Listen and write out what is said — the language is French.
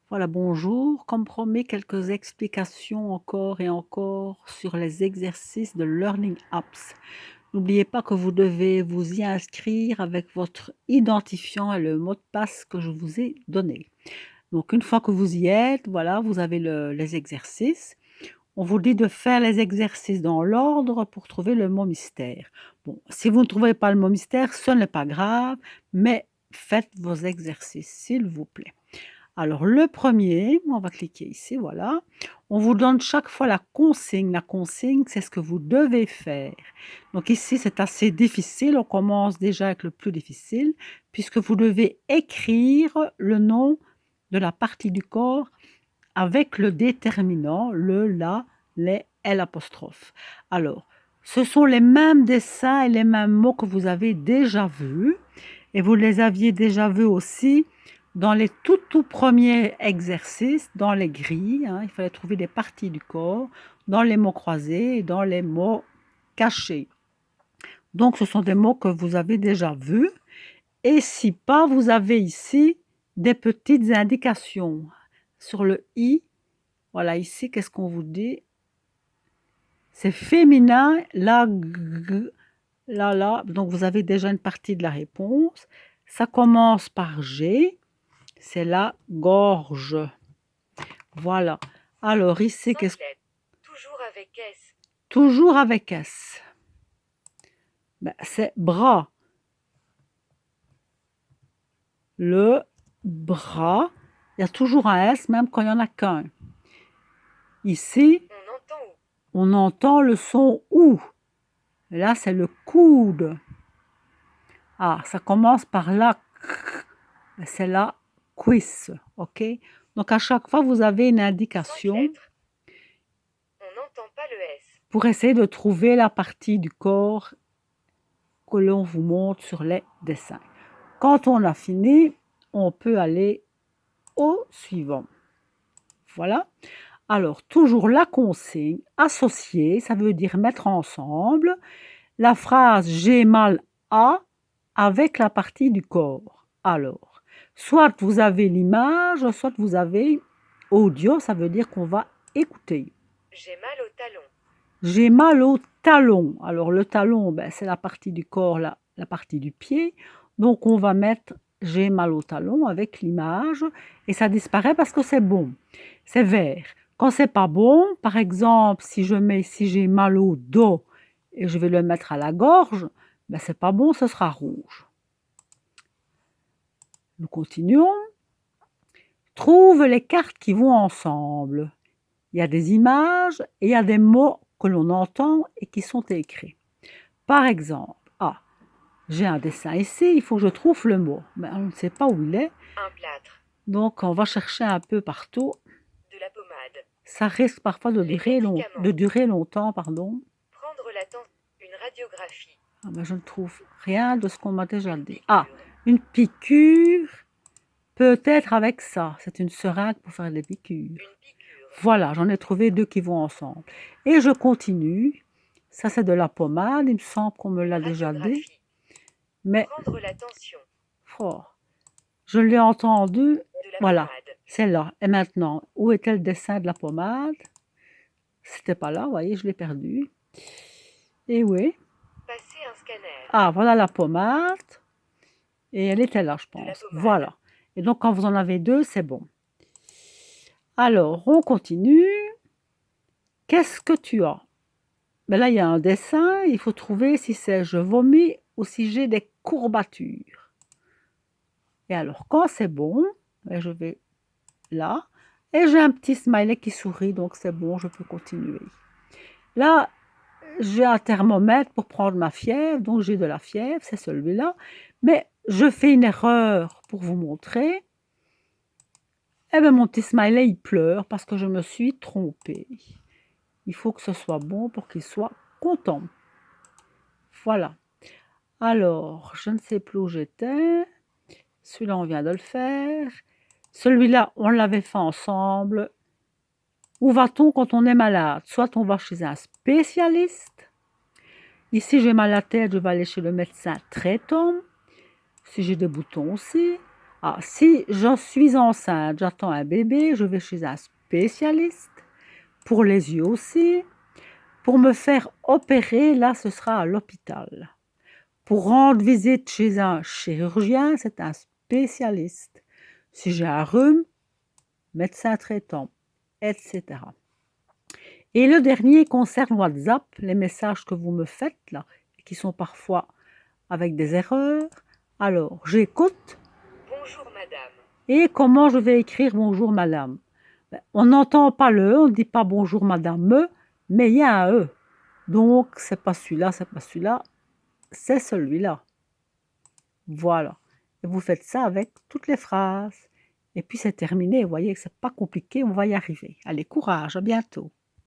Voilà, bonjour. Comme promis, quelques explications encore et encore sur les exercices de Learning Apps. N'oubliez pas que vous devez vous y inscrire avec votre identifiant et le mot de passe que je vous ai donné. Donc, une fois que vous y êtes, voilà, vous avez les exercices. On vous dit de faire les exercices dans l'ordre pour trouver le mot mystère. Bon, si vous ne trouvez pas le mot mystère, ce n'est pas grave, mais faites vos exercices, s'il vous plaît. Alors le premier, on va cliquer ici, voilà. On vous donne chaque fois la consigne. La consigne, c'est ce que vous devez faire. Donc ici, c'est assez difficile. On commence déjà avec le plus difficile, puisque vous devez écrire le nom de la partie du corps avec le déterminant, le, la, les, L apostrophe. Alors, ce sont les mêmes dessins et les mêmes mots que vous avez déjà vus, et vous les aviez déjà vus aussi dans les tout premiers exercices, dans les grilles, hein. Il fallait trouver des parties du corps, dans les mots croisés et dans les mots cachés. Donc, ce sont des mots que vous avez déjà vus. Et si pas, vous avez ici des petites indications. Sur le i, voilà, ici, qu'est-ce qu'on vous dit? C'est féminin, la, g, la. Donc, vous avez déjà une partie de la réponse. Ça commence par G. C'est la gorge. Voilà. Alors ici, qu'est-ce que... Toujours avec S. Toujours avec S. Ben, c'est bras. Le bras, il y a toujours un S, même quand il n'y en a qu'un. Ici, On entend où? on entend le son OU. Là, c'est le coude. Ah, ça commence par la, c'est la cuisse. OK? Donc, à chaque fois, vous avez une 5 indication lettres. On n'entend pas le S. pour essayer de trouver la partie du corps que l'on vous montre sur les dessins. Quand on a fini, on peut aller au suivant. Voilà. Alors, toujours la consigne associée, ça veut dire mettre ensemble la phrase j'ai mal à avec la partie du corps. Alors, soit vous avez l'image, soit vous avez audio, ça veut dire qu'on va écouter. J'ai mal au talon. J'ai mal au talon. Alors, le talon, ben, c'est la partie du corps, la partie du pied. Donc, on va mettre j'ai mal au talon avec l'image et ça disparaît parce que c'est bon. C'est vert. Quand c'est pas bon, par exemple, si je mets ici j'ai mal au dos et je vais le mettre à la gorge, ben, c'est pas bon, ce sera rouge. Nous continuons. Trouve les cartes qui vont ensemble. Il y a des images et il y a des mots que l'on entend et qui sont écrits. Par exemple, j'ai un dessin ici, il faut que je trouve le mot. Mais on ne sait pas où il est. Un plâtre. Donc, on va chercher un peu partout. De la pommade. Ça risque parfois de Les durer longtemps. Pardon. Prendre la tension. Une radiographie. Mais je ne trouve rien de ce qu'on m'a déjà Une dit. piqûre. Une piqûre. Peut-être avec ça. C'est une seringue pour faire des piqûres. Une piqûre. Voilà, j'en ai trouvé deux qui vont ensemble. Et je continue. Ça, c'est de la pommade. Il me semble qu'on me l'a déjà dit. Mais prendre la tension. Fort. Je l'ai entendu. De la Voilà, pommade. c'est là. Et maintenant, où était le dessin de la pommade? C'était pas là, vous voyez, je l'ai perdu. Et oui. Passer un scanner. Voilà la pommade. Et elle était là, je pense. Voilà. Et donc, quand vous en avez deux, c'est bon. Alors, on continue. Qu'est-ce que tu as? Ben là, il y a un dessin. Il faut trouver si c'est je vomis ou si j'ai des courbatures. Et alors, quand c'est bon, je vais là. Et j'ai un petit smiley qui sourit, donc c'est bon, je peux continuer. Là, j'ai un thermomètre pour prendre ma fièvre, donc j'ai de la fièvre, c'est celui-là. Mais je fais une erreur pour vous montrer. Eh bien, mon petit smiley, il pleure parce que je me suis trompée. Il faut que ce soit bon pour qu'il soit content. Voilà. Alors, je ne sais plus où j'étais. Celui-là, on vient de le faire. Celui-là, on l'avait fait ensemble. Où va-t-on quand on est malade? Soit on va chez un spécialiste. Ici, j'ai mal à la tête, je vais aller chez le médecin traitant. Si j'ai des boutons aussi. Ah, si je suis enceinte, j'attends un bébé, je vais chez un spécialiste. Pour les yeux aussi. Pour me faire opérer, là, ce sera à l'hôpital. Pour rendre visite chez un chirurgien, c'est un spécialiste. Si j'ai un rhume, médecin traitant, etc. Et le dernier concerne WhatsApp, les messages que vous me faites là, qui sont parfois avec des erreurs. Alors, j'écoute Bonjour madame. et comment je vais écrire bonjour madame? Ben, on n'entend pas le E, on ne dit pas bonjour madame, mais il y a un E. Donc, c'est pas celui-là, c'est pas celui-là, c'est celui-là. Voilà. Et vous faites ça avec toutes les phrases. Et puis c'est terminé, vous voyez que c'est pas compliqué, on va y arriver. Allez, courage, à bientôt.